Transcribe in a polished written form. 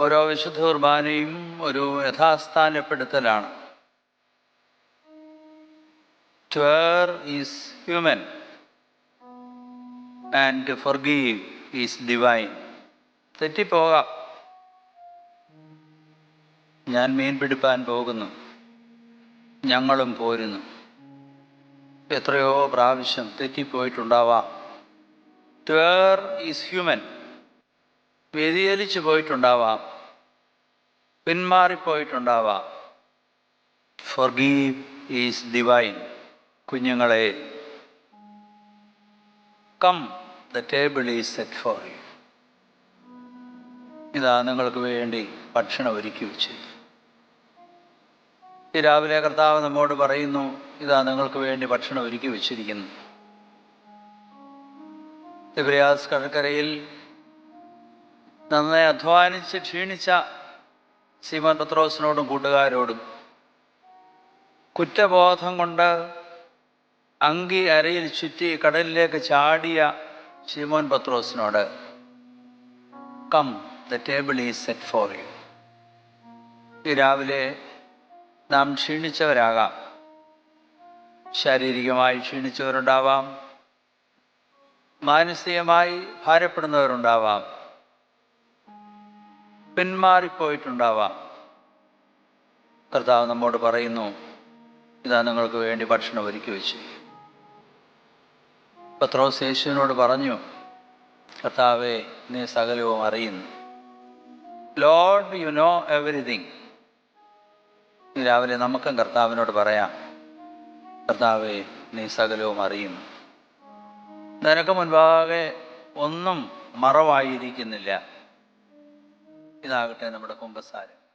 ഓരോ വിശുദ്ധ കുർബാനയും ഒരു യഥാസ്ഥാനപ്പെടുത്തലാണ്. To err is human and to forgive is divine. തെറ്റിപ്പോകാം. ഞാൻ മീൻ പിടിപ്പാൻ പോകുന്നു, ഞങ്ങളും പോരുന്നു. എത്രയോ പ്രാവശ്യം തെറ്റിപ്പോയിട്ടുണ്ടാവാം. To err is human. വ്യതിചലിച്ചു പോയിട്ടുണ്ടാവാം, പിന്മാറിപ്പോയിട്ടുണ്ടാവാം. Forgive is divine. കുഞ്ഞുങ്ങളെ, come, the table is set for you. ഇതാ നിങ്ങൾക്ക് വേണ്ടി ഭക്ഷണം ഒരുക്കി വെച്ചു. ഈ രാവിലെ കർത്താവ് നമ്മോട് പറയുന്നു, ഇതാ നിങ്ങൾക്ക് വേണ്ടി ഭക്ഷണം ഒരുക്കി വെച്ചിരിക്കുന്നു. തിബിരിയാസ് കടൽക്കരയിൽ നന്നായി അധ്വാനിച്ച് ക്ഷീണിച്ച ശീമോൻ പത്രോസിനോടും കൂട്ടുകാരോടും കുറ്റബോധം കൊണ്ട് അങ്കി അരയിൽ ചുറ്റി കടലിലേക്ക് ചാടിയ ശീമോൻ പത്രോസിനോട്, come, the table is set for you. ഈ രാവിലെ നാം ക്ഷീണിച്ചവരാകാം, ശാരീരികമായി ക്ഷീണിച്ചവരുണ്ടാവാം, മാനസികമായി ഭാരപ്പെടുന്നവരുണ്ടാവാം, പിന്മാറിപ്പോയിട്ടുണ്ടാവാം. കർത്താവ് നമ്മോട് പറയുന്നു, ഇതാ നിങ്ങൾക്ക് വേണ്ടി ഭക്ഷണം ഒരുക്കി വെച്ചു. പത്രോസ് യേശുവിനോട് പറഞ്ഞു, കർത്താവേ, നീ സകലവും അറിയുന്നു. Lord, you know everything. ഈ രാവിലെ നമുക്കും കർത്താവിനോട് പറയാം, കർത്താവേ, നീ സകലവും അറിയുന്നു. നിനക്ക് മുൻപാകെ ഒന്നും മറവായിരിക്കുന്നില്ല. ഇതാകട്ടെ നമ്മുടെ കുമ്പസാരം.